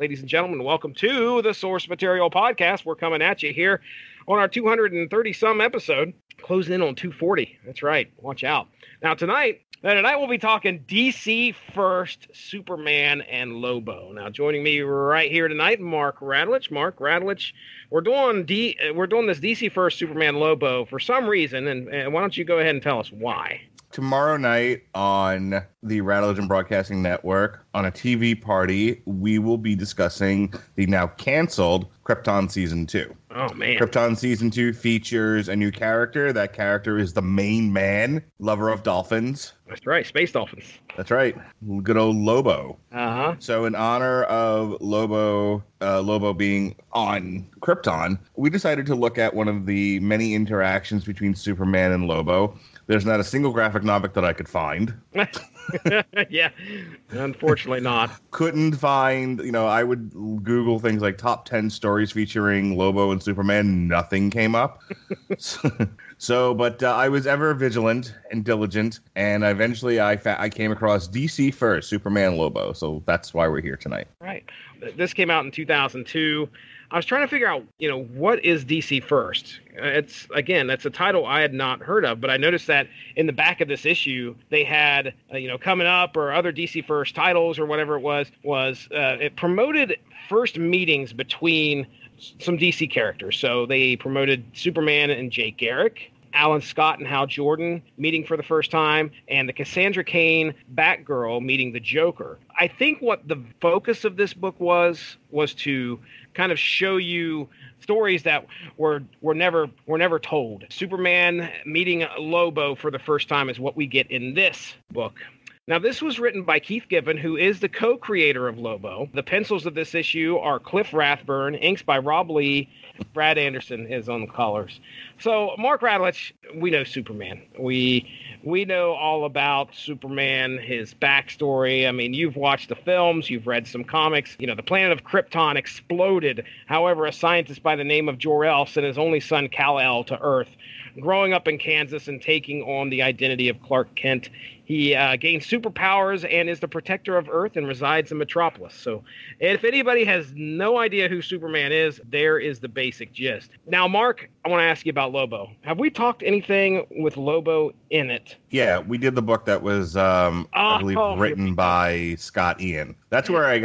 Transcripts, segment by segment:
ladies and gentlemen. Welcome to the Source Material Podcast. We're coming at you here on our 230-some episode, closing in on 240. That's right. Watch out. Now, tonight we'll be talking DC First, Superman and Lobo. Now, joining me right here tonight, Mark Radulich. Mark Radulich, we're doing this DC First, Superman, Lobo for some reason, and why don't you go ahead and tell us why? Tomorrow night on the Radulich Broadcasting Network, on a TV party, we will be discussing the now canceled Krypton Season 2. Oh, man. Krypton Season 2 features a new character. That character is the main man, lover of dolphins. That's right, space dolphins. That's right. Good old Lobo. Uh-huh. So in honor of Lobo being on Krypton, we decided to look at one of the many interactions between Superman and Lobo. There's not a single graphic novel that I could find. Yeah, unfortunately not. Couldn't find, I would Google things like top 10 stories featuring Lobo and Superman. Nothing came up. But I was ever vigilant and diligent, and eventually I came across DC First, Superman Lobo. So that's why we're here tonight. Right. This came out in 2002. I was trying to figure out, what is DC First? That's a title I had not heard of, but I noticed that in the back of this issue, they had, Coming Up or other DC First titles or whatever it was it promoted first meetings between some DC characters. So they promoted Superman and Jay Garrick, Alan Scott and Hal Jordan meeting for the first time, and the Cassandra Cain Batgirl meeting the Joker. I think what the focus of this book was to kind of show you stories that were never told. Superman meeting Lobo for the first time is what we get in this book. Now, this was written by Keith Giffen, who is the co-creator of Lobo. The pencils of this issue are Cliff Rathburn, inks by Rob Lee. Brad Anderson is on the colors. So, Mark Radulich, we know Superman. We know all about Superman, his backstory. I mean, you've watched the films, you've read some comics. The planet of Krypton exploded. However, a scientist by the name of Jor-El sent his only son, Kal-El, to Earth. Growing up in Kansas and taking on the identity of Clark Kent, he gained superpowers and is the protector of Earth and resides in Metropolis. So if anybody has no idea who Superman is, there is the basic gist. Now, Mark, I want to ask you about Lobo. Have we talked anything with Lobo in it? Yeah, we did the book that was, I believe, written by Scott Ian. That's where I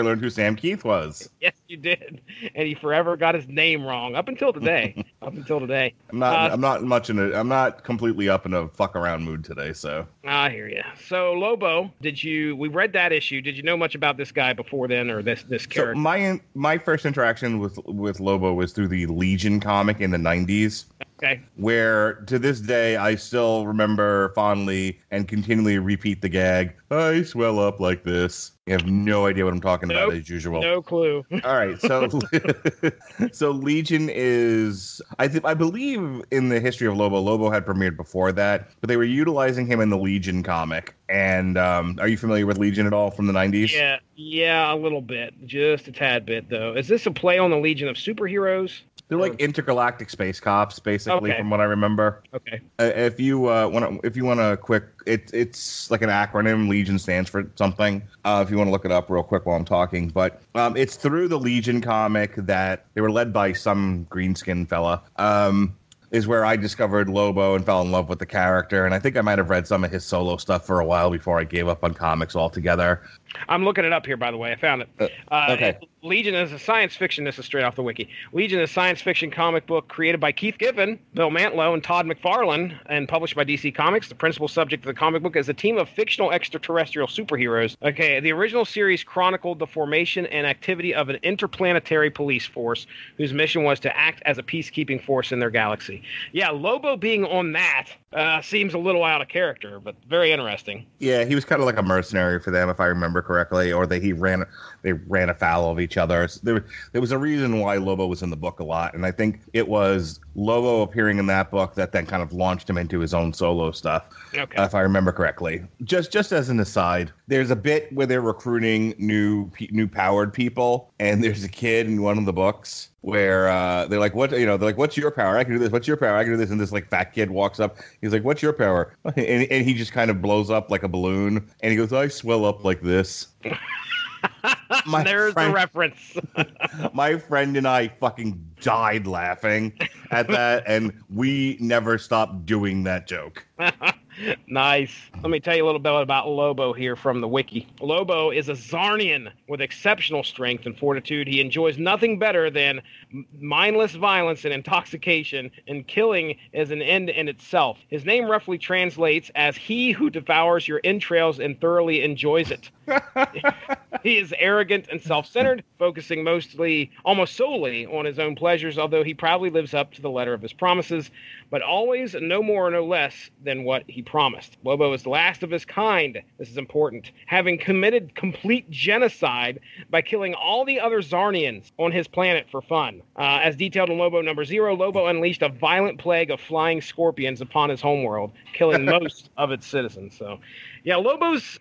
learned who Sam Keith was. Yes, you did. And he forever got his name wrong up until today. I'm not completely up in a fuck around mood today, so. I hear you. So Lobo, we read that issue. Did you know much about this guy before then, or this character? So my first interaction with Lobo was through the Legion comic in the 90s. Okay. Where to this day I still remember fondly and continually repeat the gag, I swell up like this. You have no idea what I'm talking about as usual. No clue. All right, so so Legion is I believe in the history of Lobo had premiered before that, but they were utilizing him in the Legion comic. And are you familiar with Legion at all from the 90s? Yeah, a little bit, just a tad bit though. Is this a play on the Legion of Superheroes? They're like intergalactic space cops, basically, from what I remember. Okay. If you want a quick, it's like an acronym. Legion stands for something. If you want to look it up real quick while I'm talking, but it's through the Legion comic that they were led by some green-skinned fella. Is where I discovered Lobo and fell in love with the character, and I think I might have read some of his solo stuff for a while before I gave up on comics altogether. I'm looking it up here, by the way. I found it. Okay. Legion is a science fiction. This is straight off the wiki. Legion is a science fiction comic book created by Keith Giffen, Bill Mantlo, and Todd McFarlane, and published by DC Comics. The principal subject of the comic book is a team of fictional extraterrestrial superheroes. Okay, the original series chronicled the formation and activity of an interplanetary police force whose mission was to act as a peacekeeping force in their galaxy. Yeah, Lobo being on that seems a little out of character, but very interesting. Yeah, he was kind of like a mercenary for them, if I remember correctly, or they ran afoul of each other. There was a reason why Lobo was in the book a lot, and I think it was Lobo appearing in that book that then kind of launched him into his own solo stuff, if I remember correctly. Just as an aside, there's a bit where they're recruiting new powered people, and there's a kid in one of the books where they're like, what's your power? I can do this. What's your power? I can do this. And this like fat kid walks up. He's like, what's your power? And he just kind of blows up like a balloon. And he goes, I swell up like this. There's the reference. My friend and I fucking died laughing at that, and we never stopped doing that joke. Nice. Let me tell you a little bit about Lobo here from the wiki. Lobo is a Zarnian with exceptional strength and fortitude. He enjoys nothing better than mindless violence and intoxication, and killing is an end in itself. His name roughly translates as he who devours your entrails and thoroughly enjoys it. He is arrogant and self-centered, focusing almost solely on his own pleasures, although he proudly lives up to the letter of his promises, but always no more or no less than what he promised. Lobo is the last of his kind. This is important. Having committed complete genocide by killing all the other Zarnians on his planet for fun. As detailed in Lobo number 0, Lobo unleashed a violent plague of flying scorpions upon his homeworld, killing most of its citizens. So, yeah,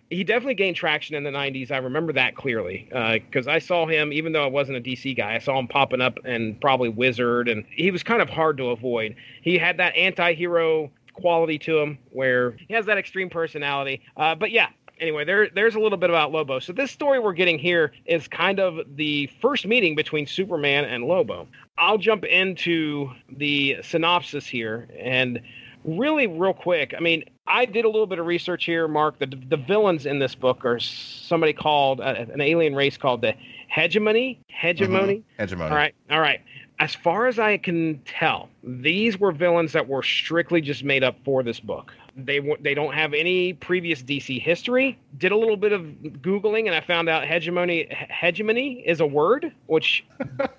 he definitely gained traction in the 90s. I remember that clearly because I saw him, even though I wasn't a DC guy, I saw him popping up and probably Wizard, and he was kind of hard to avoid. He had that anti-hero quality to him where he has that extreme personality. But yeah, anyway, there's a little bit about Lobo. So this story we're getting here is kind of the first meeting between Superman and Lobo. I'll jump into the synopsis here and really real quick. I mean, I did a little bit of research here, Mark. The villains in this book are somebody called an alien race called the Hegemony. Hegemony. All right. As far as I can tell, these were villains that were strictly just made up for this book. They don't have any previous DC history. Did a little bit of Googling, and I found out hegemony is a word, which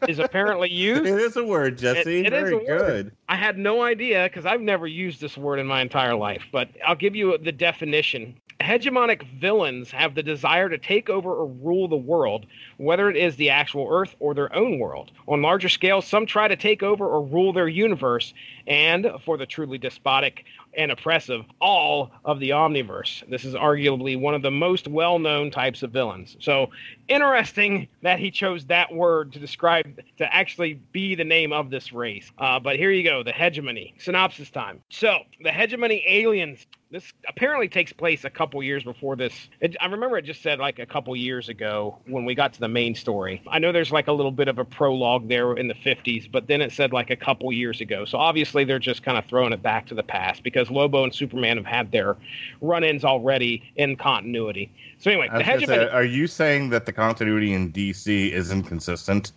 is apparently used. It is a word, Jesse. It is a word. I had no idea because I've never used this word in my entire life, but I'll give you the definition. Hegemonic villains have the desire to take over or rule the world, whether it is the actual Earth or their own world. On larger scales, some try to take over or rule their universe, and for the truly despotic and oppressive, all of the omniverse. This is arguably one of the most well-known types of villains. So interesting that he chose that word to actually be the name of this race. But here you go, the hegemony. Synopsis time. So the hegemony aliens. This apparently takes place a couple years before this. I remember it just said like a couple years ago when we got to the main story. I know there's like a little bit of a prologue there in the 50s, but then it said like a couple years ago. So obviously they're just kind of throwing it back to the past because Lobo and Superman have had their run-ins already in continuity. So anyway, the hegemony. Are you saying that the continuity in DC is inconsistent?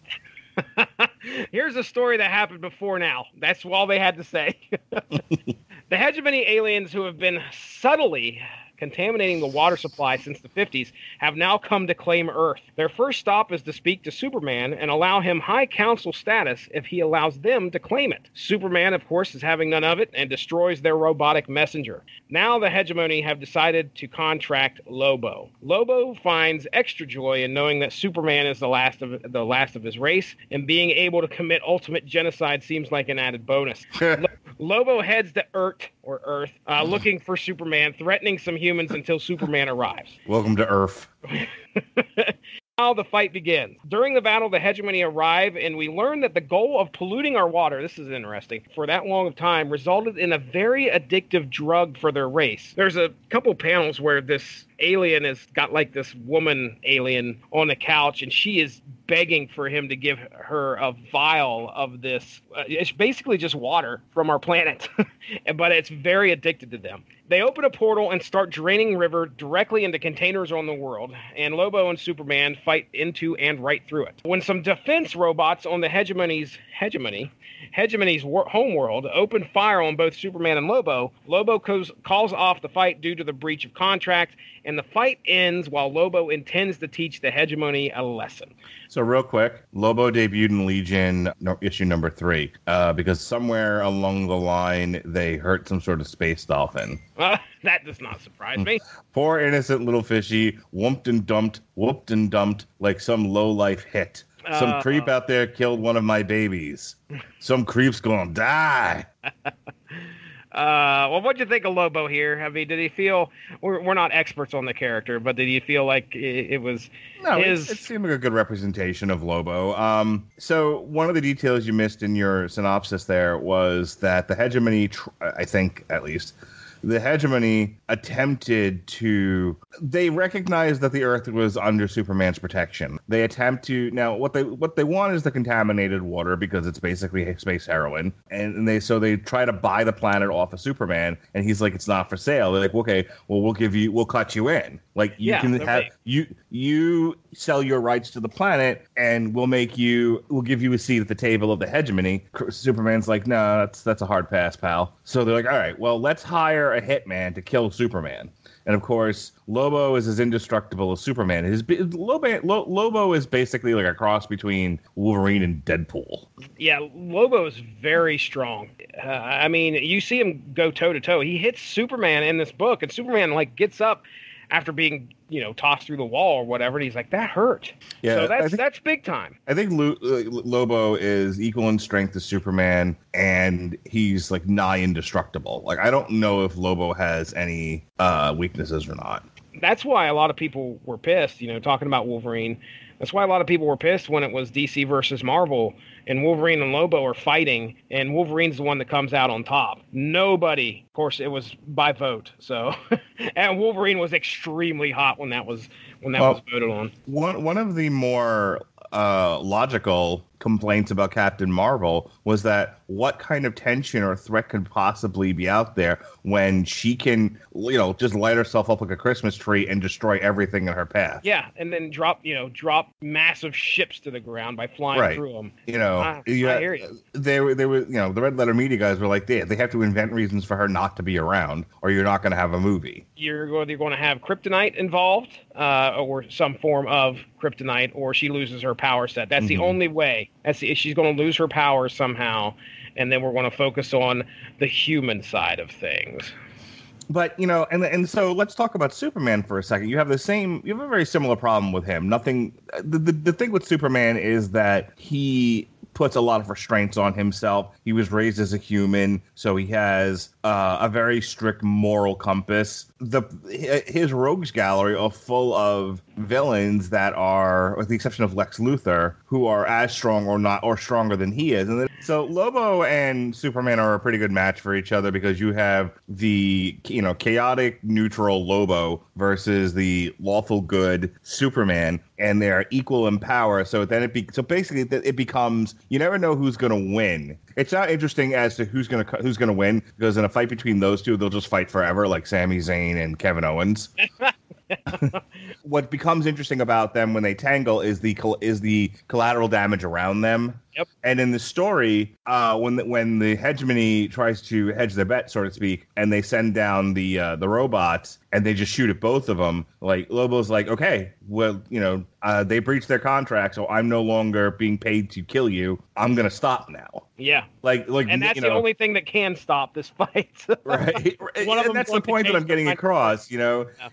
Here's a story that happened before now. That's all they had to say. The hegemony aliens who have been subtly contaminating the water supply since the 50s have now come to claim Earth. Their first stop is to speak to Superman and allow him high council status if he allows them to claim it. Superman, of course, is having none of it and destroys their robotic messenger. Now the hegemony have decided to contract Lobo. Lobo finds extra joy in knowing that Superman is the last of his race, and being able to commit ultimate genocide seems like an added bonus. Lobo heads to Earth, looking for Superman, threatening some humans until Superman arrives. Welcome to Earth. Now the fight begins. During the battle, the hegemony arrive, and we learn that the goal of polluting our water, this is interesting, for that long of time, resulted in a very addictive drug for their race. There's a couple panels where this alien has got like this woman alien on the couch, and she is begging for him to give her a vial of this. It's basically just water from our planet, but it's very addicted to them. They open a portal and start draining river directly into containers on the world, and Lobo and Superman fight into and right through it. When some defense robots on the hegemony's homeworld open fire on both Superman and Lobo, Lobo calls off the fight due to the breach of contract, and the fight ends while Lobo intends to teach the hegemony a lesson. So real quick, Lobo debuted in Legion issue number 3 because somewhere along the line they hurt some sort of space dolphin. That does not surprise me. Poor innocent little fishy, whooped and dumped like some low-life hit. Some creep out there killed one of my babies. Some creep's gonna die. Well, what'd you think of Lobo here? I mean, did he feel... We're not experts on the character, but did you feel like it was... No, it seemed like a good representation of Lobo. So one of the details you missed in your synopsis there was that the hegemony, I think at least, the hegemony attempted to. They recognized that the Earth was under Superman's protection. They attempt to now what they want is the contaminated water because it's basically space heroin, and they try to buy the planet off of Superman, and he's like, it's not for sale. They're like, okay, well we'll cut you in. Like you can have you sell your rights to the planet, and we'll give you a seat at the table of the hegemony. Superman's like, no, that's a hard pass, pal. So they're like, all right, well, let's hire a hitman to kill Superman. And of course, Lobo is as indestructible as Superman. Lobo is basically like a cross between Wolverine and Deadpool. Yeah, Lobo is very strong. I mean, you see him go toe to toe. He hits Superman in this book, and Superman like gets up after being, tossed through the wall or whatever, and he's like, that hurt. Yeah, so that's big time. I think Lobo is equal in strength to Superman, and he's like nigh indestructible. Like, I don't know if Lobo has any weaknesses or not. That's why a lot of people were pissed, talking about Wolverine. That's why a lot of people were pissed when it was DC versus Marvel, and Wolverine and Lobo are fighting, and Wolverine's the one that comes out on top. Nobody, of course, it was by vote. So, and Wolverine was extremely hot when that was voted on. One of the more logical complaints about Captain Marvel was that what kind of tension or threat could possibly be out there when she can, just light herself up like a Christmas tree and destroy everything in her path. Yeah, and then drop massive ships to the ground by flying through them. I hear you. They were, the Red Letter Media guys were like, they have to invent reasons for her not to be around, or you're not going to have a movie. You're going to have kryptonite involved, or some form of kryptonite, or she loses her power set. That's the only way. She's going to lose her power somehow, and then we're going to focus on the human side of things. But, and so let's talk about Superman for a second. You have a very similar problem with him. The thing with Superman is that he puts a lot of restraints on himself. He was raised as a human, so he has a very strict moral compass. His rogues gallery are full of villains that are, with the exception of Lex Luthor, who are as strong or stronger than he is. And so Lobo and Superman are a pretty good match for each other because you have the chaotic neutral Lobo versus the lawful good Superman, and they're equal in power. So then basically it becomes, you never know who's going to win. It's not interesting as to who's going to win, because in a fight between those two, they'll just fight forever, like Sami Zayn and Kevin Owens. What becomes interesting about them when they tangle is the collateral damage around them. Yep. And in the story, when the hegemony tries to hedge their bet, so to speak, and they send down the robots and they just shoot at both of them, like Lobo's like, okay, well, they breached their contract, so I'm no longer being paid to kill you. I'm gonna stop now. Yeah. Like, and that's the only thing that can stop this fight. Right. And that's the point that I'm getting across.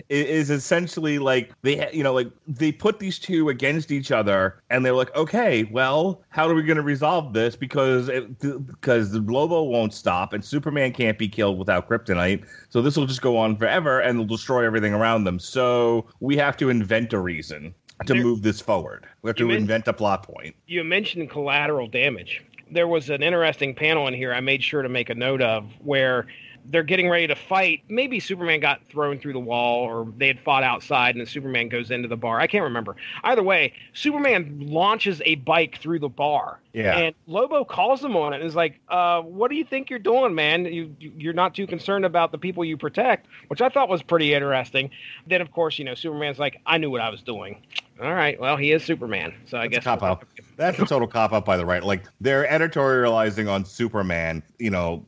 Is essentially like they put these two against each other, and they're like, okay, well, how are we going to resolve this? Because the Lobo won't stop, and Superman can't be killed without kryptonite. So this will just go on forever, and they'll destroy everything around them. So we have to invent a reason to move this forward. We have to invent a plot point. You mentioned collateral damage. There was an interesting panel in here I made sure to make a note of where they're getting ready to fight. Maybe Superman got thrown through the wall, or they had fought outside and then Superman goes into the bar. I can't remember. Either way, Superman launches a bike through the bar. Yeah. And Lobo calls him on it and is like, what do you think you're doing, man? You're not too concerned about the people you protect, which I thought was pretty interesting. Then, of course, Superman's like, I knew what I was doing. All right, well, he is Superman, so I guess cop-out. That's a total cop-out by the right. Like, they're editorializing on Superman,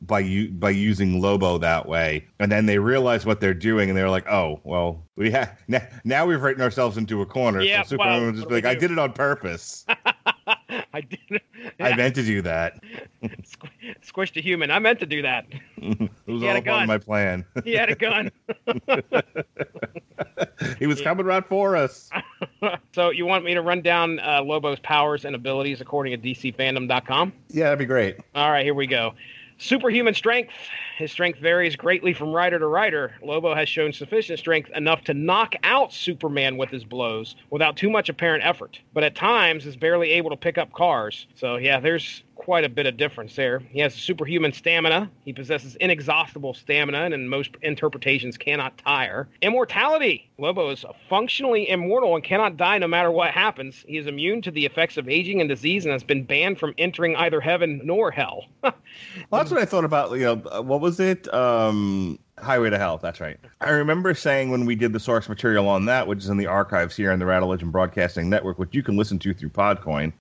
by using Lobo that way, and then they realize what they're doing, and they're like, oh, well, now we've written ourselves into a corner. Yeah, so Superman will just be like, I did it on purpose. I did it. Yeah. I meant to do that. Squished a human. I meant to do that. It was all part of my plan. He had a gun. He was coming right for us. So you want me to run down Lobo's powers and abilities according to DCFandom.com? Yeah, that'd be great. All right, here we go. Superhuman strength. His strength varies greatly from writer to writer. Lobo has shown sufficient strength enough to knock out Superman with his blows without too much apparent effort, but at times is barely able to pick up cars. So yeah, there's quite a bit of difference there. He has superhuman stamina. He possesses inexhaustible stamina, and in most interpretations cannot tire. Immortality. Lobo is functionally immortal and cannot die no matter what happens. He is immune to the effects of aging and disease and has been banned from entering either heaven nor hell. Well, that's what I thought about, what was it? Highway to Hell, that's right. I remember saying when we did the source material on that, which is in the archives here on the Rattle Legend Broadcasting Network, which you can listen to through Podcoin.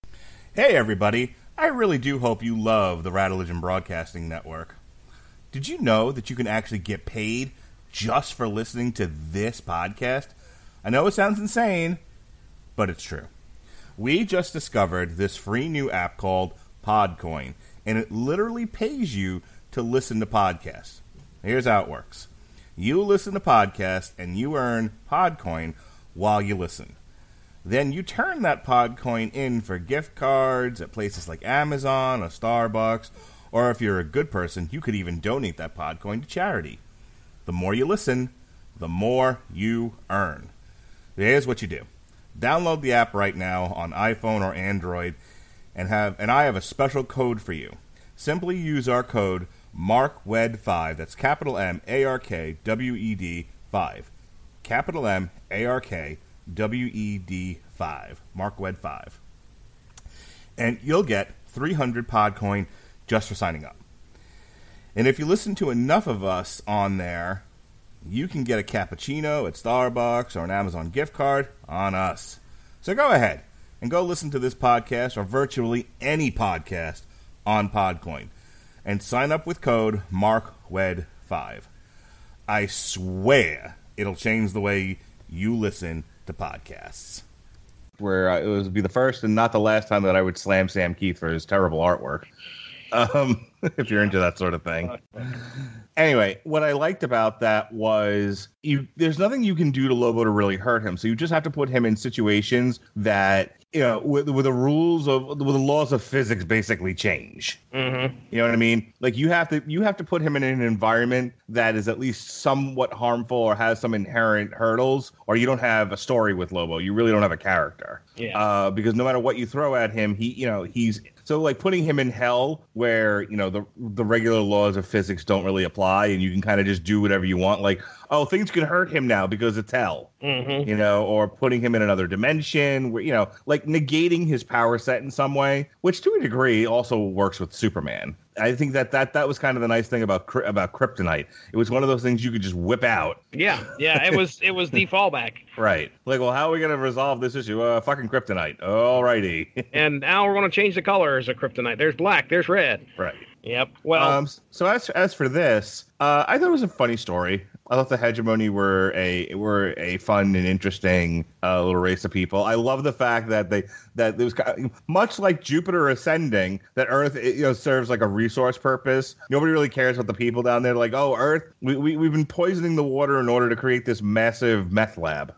Hey, everybody. I really do hope you love the Rattle Legend Broadcasting Network. Did you know that you can actually get paid just for listening to this podcast? I know it sounds insane, but it's true. We just discovered this free new app called Podcoin, and it literally pays you to listen to podcasts. Here's how it works. You listen to podcasts, and you earn Podcoin while you listen. Then you turn that Podcoin in for gift cards at places like Amazon or Starbucks, or if you're a good person, you could even donate that Podcoin to charity. The more you listen, the more you earn. Here's what you do. Download the app right now on iPhone or Android, and I have a special code for you. Simply use our code MARKWED5. That's capital MARKWED 5. Capital MARKWED 5. MARKWED 5. And you'll get 300 Podcoin just for signing up. And if you listen to enough of us on there, you can get a cappuccino at Starbucks or an Amazon gift card on us. So go ahead and go listen to this podcast or virtually any podcast on Podcoin and sign up with code MARKWED5. I swear it'll change the way you listen to podcasts. Where it would be the first and not the last time that I would slam Sam Keith for his terrible artwork. If you're into that sort of thing. Anyway, what I liked about that was there's nothing you can do to Lobo to really hurt him. So you just have to put him in situations that, with the laws of physics basically change. Mm-hmm. You know what I mean? Like you have to put him in an environment that is at least somewhat harmful or has some inherent hurdles, or you don't have a story with Lobo. You really don't have a character. Yeah. Because no matter what you throw at him, he's so like putting him in hell where, the regular laws of physics don't really apply and you can kind of just do whatever you want. Like, oh, things can hurt him now because it's hell, mm-hmm. Or putting him in another dimension where, like negating his power set in some way, which to a degree also works with Superman. I think that was kind of the nice thing about kryptonite. It was one of those things you could just whip out. Yeah, it was the fallback. Right. Like, well, how are we going to resolve this issue? Fucking kryptonite. Alrighty. And now we're going to change the colors of kryptonite. There's black. There's red. Right. Yep. Well. So as for this, I thought it was a funny story. I thought the Hegemony were a fun and interesting little race of people. I love the fact that it was much like Jupiter ascending, that Earth serves like a resource purpose. Nobody really cares about the people down there. Like, oh, Earth, we've been poisoning the water in order to create this massive meth lab.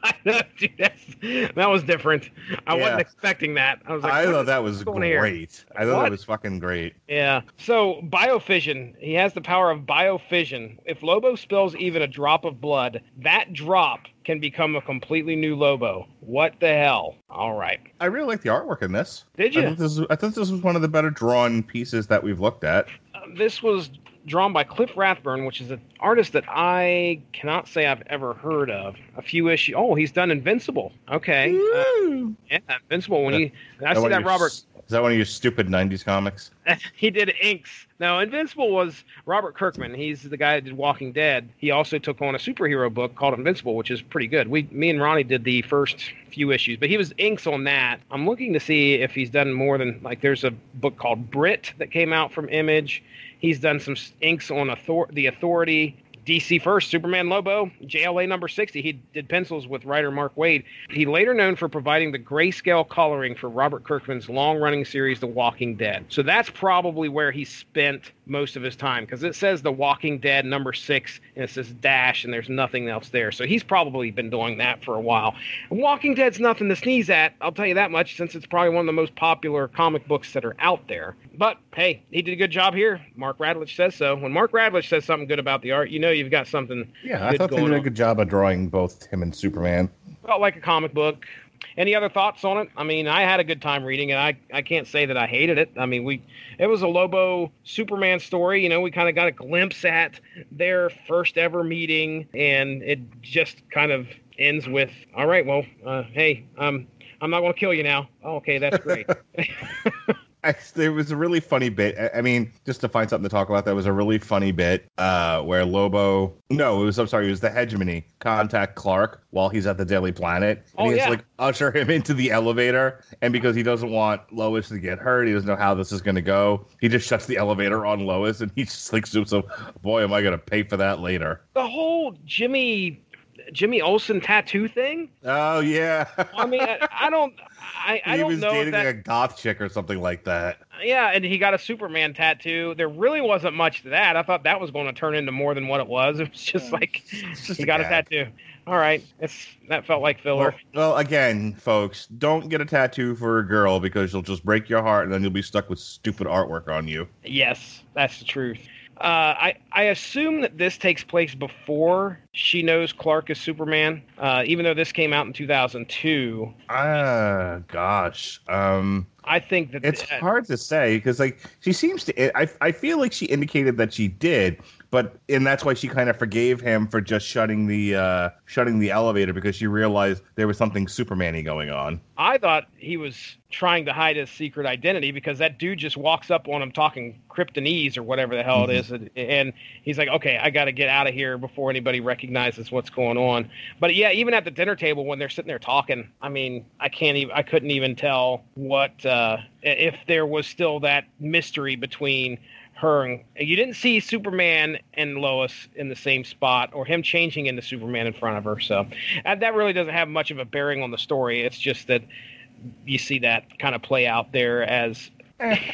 I know, dude, that was different. I wasn't expecting that. I was like, I thought that was great. I thought that was fucking great. Yeah. So biofission. He has the power of biofission. If Lobo spills even a drop of blood, that drop can become a completely new Lobo. What the hell? All right. I really like the artwork in this. Did you? I thought this was one of the better drawn pieces that we've looked at. This was drawn by Cliff Rathburn, which is an artist that I cannot say I've ever heard of. A few issues. Oh, he's done Invincible. Okay. Yeah, Invincible. I see that Robert. Is that one of your stupid 90s comics? He did Inks. Now, Invincible was Robert Kirkman. He's the guy that did Walking Dead. He also took on a superhero book called Invincible, which is pretty good. Me and Ronnie did the first few issues, but he was Inks on that. I'm looking to see if he's done more than, like, there's a book called Brit that came out from Image. He's done some inks on The Authority, DC First, Superman Lobo, JLA number 60. He did pencils with writer Mark Waid. He later known for providing the grayscale coloring for Robert Kirkman's long-running series, The Walking Dead. So that's probably where he spent most of his time, because it says The Walking Dead number 6, and it says dash, and there's nothing else there. So he's probably been doing that for a while. Walking Dead's nothing to sneeze at, I'll tell you that much, since it's probably one of the most popular comic books that are out there. But, hey, he did a good job here. Mark Radlich says so. When Mark Radlich says something good about the art, you know you've got something. Yeah, I thought they did a good job of drawing both him and Superman. Felt like a comic book. Any other thoughts on it? I mean, I had a good time reading it. I can't say that I hated it. I mean, it was a Lobo Superman story. You know, we kind of got a glimpse at their first ever meeting, and it just kind of ends with, all right, well, hey, I'm not going to kill you now. Oh, okay, that's great. There was a really funny bit. I mean, just to find something to talk about, that was a really funny bit where Lobo... No, it was the hegemony contact Clark while he's at the Daily Planet. And he has to, like, usher him into the elevator. And because he doesn't want Lois to get hurt, he doesn't know how this is going to go, he just shuts the elevator on Lois. And he just, like, so boy, am I going to pay for that later. The whole Jimmy Olsen tattoo thing? Oh, yeah. I mean, I don't know. He was dating a goth chick or something like that. Yeah, and he got a Superman tattoo. There really wasn't much to that. I thought that was going to turn into more than what it was. It was just like, he got a tattoo. All right, that felt like filler. Well, again, folks, don't get a tattoo for a girl because you'll just break your heart and then you'll be stuck with stupid artwork on you. Yes, that's the truth. I assume that this takes place before she knows Clark is Superman, even though this came out in 2002. Gosh. I think that it's hard to say because, like, she seems to. I feel like she indicated that she did, and that's why she kind of forgave him for just shutting the elevator because she realized there was something Superman-y going on. I thought he was trying to hide his secret identity because that dude just walks up on him talking Kryptonese or whatever the hell it is, and he's like, "Okay, I got to get out of here before anybody recognizes what's going on." But yeah, even at the dinner table when they're sitting there talking, I mean, I couldn't even tell what if there was still that mystery between her and you didn't see Superman and Lois in the same spot or him changing into Superman in front of her. So that really doesn't have much of a bearing on the story. It's just that you see that kind of play out there as.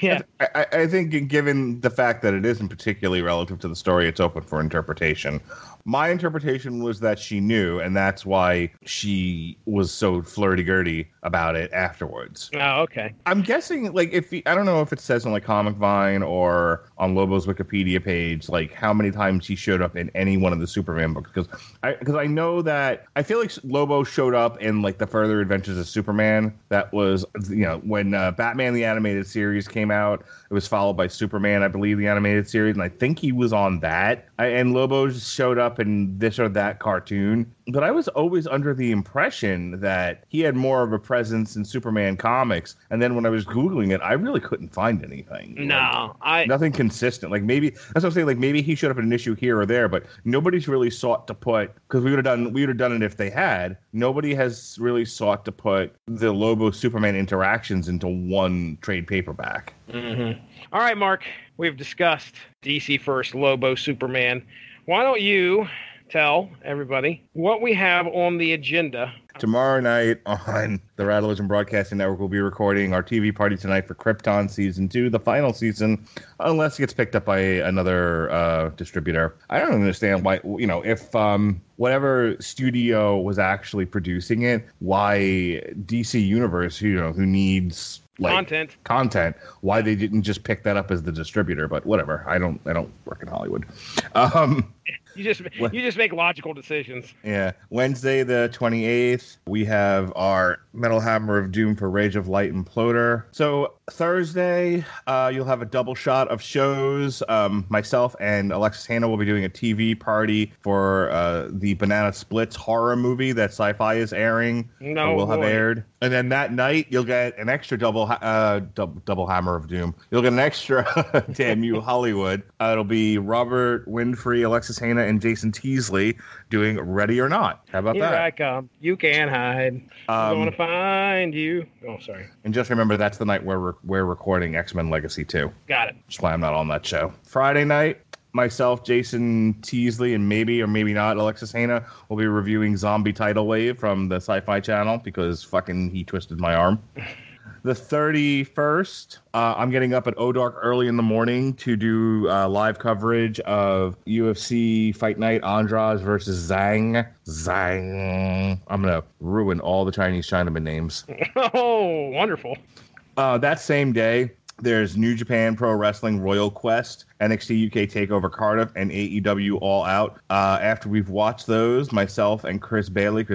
Yeah. I think given the fact that it isn't particularly relative to the story, it's open for interpretation. My interpretation was that she knew, and that's why she was so flirty-gurty about it afterwards. Oh, okay. I'm guessing, like, I don't know if it says on, like, Comic Vine or on Lobo's Wikipedia page, like, how many times he showed up in any one of the Superman books. Because I know that, I feel like Lobo showed up in, like, the Further Adventures of Superman. That was, you know, when Batman the Animated Series came out. It was followed by Superman, I believe, the animated series, and I think he was on that. And Lobo showed up in this or that cartoon. But I was always under the impression that he had more of a presence in Superman comics. And then when I was Googling it, I really couldn't find anything. No, nothing consistent. Like, maybe that's what I'm saying. Like, maybe he showed up in an issue here or there, but nobody's really sought to put, because we would have done it if they had. Nobody has really sought to put the Lobo Superman interactions into one trade paperback. Mm-hmm. All right, Mark, we've discussed DC First, Lobo, Superman. Why don't you tell everybody what we have on the agenda? Tomorrow night on the Rattlevision Broadcasting Network, we'll be recording our TV party tonight for Krypton Season 2, the final season, unless it gets picked up by another distributor. I don't understand why, you know, if whatever studio was actually producing it, why DC Universe, you know, who needs content, why they didn't just pick that up as the distributor. But whatever, I don't work in Hollywood. You just make logical decisions. Yeah. Wednesday the 28th, we have our Metal Hammer of Doom for Rage of Light Imploder. So Thursday, you'll have a double shot of shows. Myself and Alexis Hannah will be doing a TV party for the Banana Splits horror movie that Sci-Fi is airing. Will have aired. And then that night, you'll get an extra double Hammer of Doom. You'll get an extra Damn You Hollywood. It'll be Robert Winfrey, Alexis Hannah, and Jason Teasley doing Ready or Not. How about that? Here I come. You can't hide. I'm going to find you. Oh, sorry. And just remember, that's the night where we're recording X-Men Legacy 2. Got it. That's why I'm not on that show. Friday night, myself, Jason Teasley, and maybe or maybe not Alexis Hannah will be reviewing Zombie Tidal Wave from the Sci-Fi Channel because fucking he twisted my arm. The 31st, I'm getting up at O'Dark early in the morning to do live coverage of UFC Fight Night Andrade versus Zhang. I'm going to ruin all the Chinese Chinaman names. Oh, wonderful. That same day, There's New Japan Pro Wrestling Royal Quest, NXT UK TakeOver Cardiff, and AEW All Out. After we've watched those, myself and Chris Bailey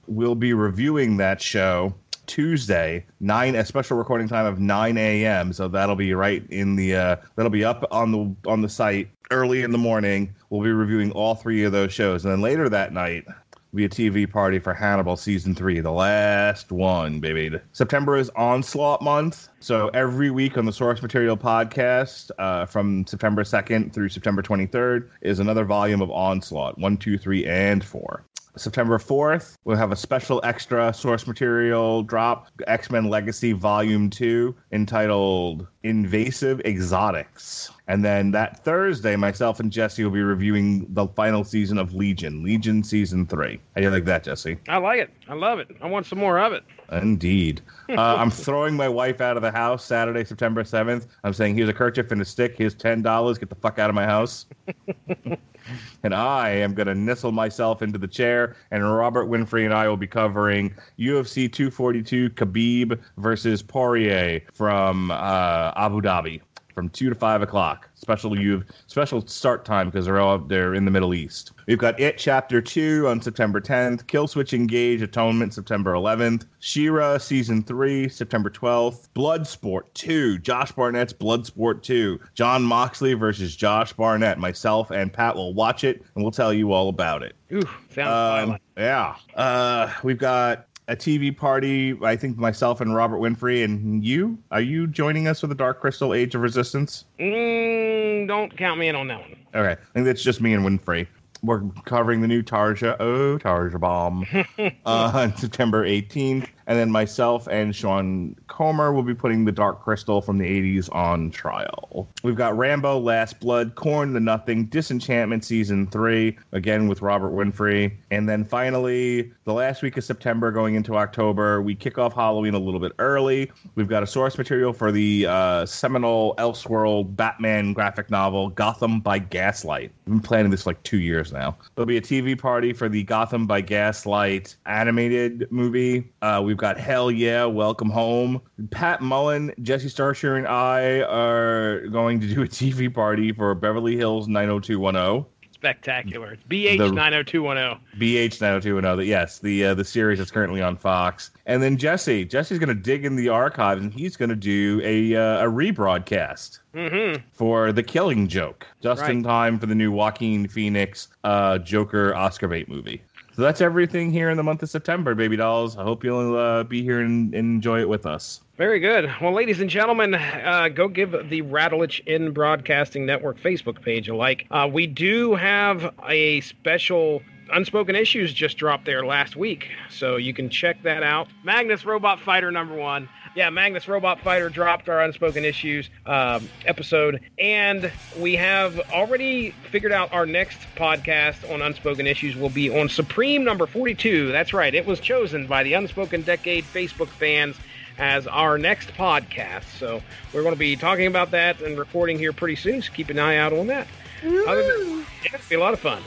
will be reviewing that show Tuesday, a special recording time of 9 a.m. So that'll be right in the that'll be up on the site early in the morning. We'll be reviewing all 3 of those shows, and then later that night be a TV party for Hannibal Season 3, the last one, baby. September is Onslaught Month, so every week on the Source Material podcast, from September 2nd through September 23rd, is another volume of Onslaught, 1, 2, 3, and 4. September 4th, we'll have a special extra Source Material drop, X-Men Legacy Volume 2, entitled Invasive Exotics. And then that Thursday, myself and Jesse will be reviewing the final season of Legion Season 3. How do you like that, Jesse? I like it. I love it. I want some more of it. Indeed. I'm throwing my wife out of the house Saturday, September 7th. I'm saying, here's a kerchief and a stick. Here's $10. Get the fuck out of my house. And I am going to nestle myself into the chair, and Robert Winfrey and I will be covering UFC 242 Khabib versus Poirier from Abu Dhabi from 2 to 5 o'clock. Special start time because they're in the Middle East. We've got It Chapter 2 on September 10th, Killswitch Engage Atonement September 11th, She-Ra Season 3 September 12th, Bloodsport 2, Josh Barnett's Bloodsport 2, John Moxley versus Josh Barnett. Myself and Pat will watch it, and we'll tell you all about it. Ooh, sounds violent. Yeah. We've got a TV party, I think myself and Robert Winfrey, and you? Are you joining us for the Dark Crystal Age of Resistance? Don't count me in on that one. Okay, I think that's just me and Winfrey. We're covering the new Tarja Bomb on September 18th. And then myself and Sean Comer will be putting the Dark Crystal from the 80s on trial. We've got Rambo, Last Blood, Corn the Nothing, Disenchantment Season 3, again with Robert Winfrey. And then finally, the last week of September going into October, we kick off Halloween a little bit early. We've got a source material for the seminal Elseworld Batman graphic novel, Gotham by Gaslight. I've been planning this for like 2 years now. There'll be a TV party for the Gotham by Gaslight animated movie. We've got Hell Yeah, Welcome Home. Pat Mullen, Jesse Starshire, and I are going to do a TV party for Beverly Hills 90210. Spectacular. It's BH 90210. BH 90210. Yes, the series that's currently on Fox. And then Jesse's going to dig in the archives, and he's going to do a rebroadcast for The Killing Joke, just in time for the new Joaquin Phoenix Joker Oscar bait movie. So that's everything here in the month of September, baby dolls. I hope you'll be here and enjoy it with us. Very good. Well, ladies and gentlemen, go give the Rattlich in Broadcasting Network Facebook page a like. We do have a special Unspoken Issues just dropped there last week, so you can check that out. Magnus Robot Fighter #1. Yeah, Magnus Robot Fighter dropped our Unspoken Issues episode, and we have already figured out our next podcast on Unspoken Issues will be on Supreme number 42. That's right. It was chosen by the Unspoken Decade Facebook fans as our next podcast. So we're going to be talking about that and recording here pretty soon, so keep an eye out on that. It'll be a lot of fun.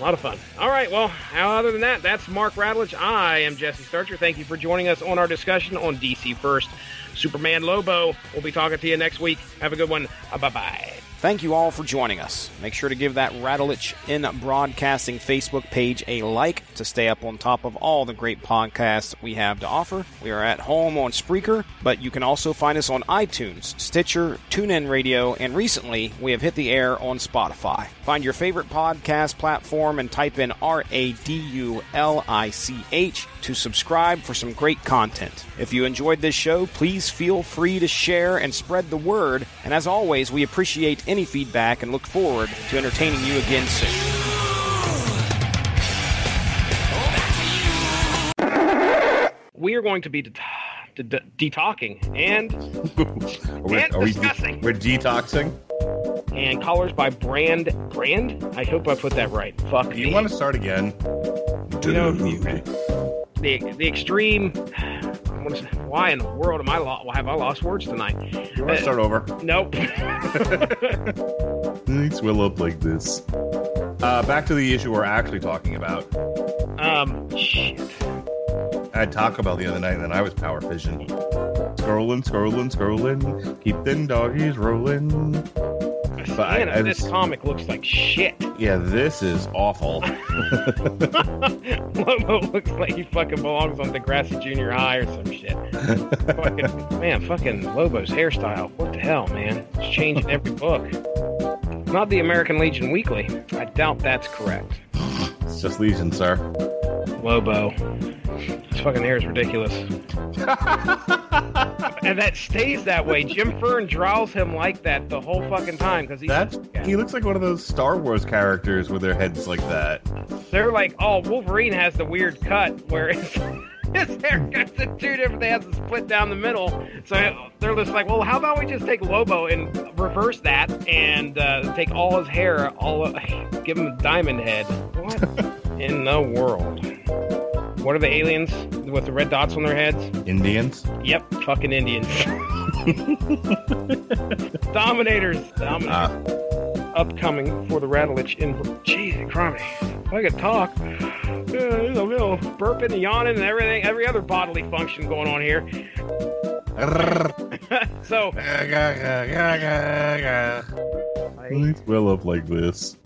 All right, well, other than that, that's Mark Rattlich. I am Jesse Starcher. Thank you for joining us on our discussion on DC First, Superman Lobo. We'll be talking to you next week. Have a good one. Bye-bye. Thank you all for joining us. Make sure to give that Rattlich in Broadcasting Facebook page a like to stay up on top of all the great podcasts we have to offer. We are at home on Spreaker, but you can also find us on iTunes, Stitcher, TuneIn Radio, and recently we have hit the air on Spotify. Find your favorite podcast platform and type in RADULICH to subscribe for some great content. If you enjoyed this show, please feel free to share and spread the word. And as always, we appreciate any feedback and look forward to entertaining you again soon. We are going to be de-talking and discussing. We're detoxing? And Callers by Brand? I hope I put that right. Fuck You want to start again? You know, the extreme... Why in the world have I lost words tonight? You want to start over? Nope. Things will up like this. Back to the issue we're actually talking about. Shit. I had Taco Bell the other night, and then I was Power Vision. Scrolling. Keep them doggies rolling. This comic looks like shit. Yeah, this is awful. Lobo looks like he fucking belongs on Degrassi Junior High or some shit. fucking Lobo's hairstyle. What the hell, man? It's changing every book. Not the American Legion Weekly. I doubt that's correct. It's just Legion, sir. Lobo. His fucking hair is ridiculous. And that stays that way. Jim Fern draws him like that the whole fucking time because he looks like one of those Star Wars characters with their heads like that. They're like, oh, Wolverine has the weird cut where his haircut's in two different. They have to split down the middle. So they're just like, well, how about we just take Lobo and reverse that and take all his hair, give him a diamond head. What in the world? What are the aliens with the red dots on their heads? Indians? Yep, fucking Indians. Dominators. Upcoming for the Radulich in... Jeez, crummy. I could talk. There's a little burping and yawning and everything. Every other bodily function going on here. So... Please well up like this.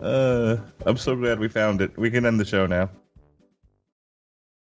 I'm so glad we found it. We can end the show now.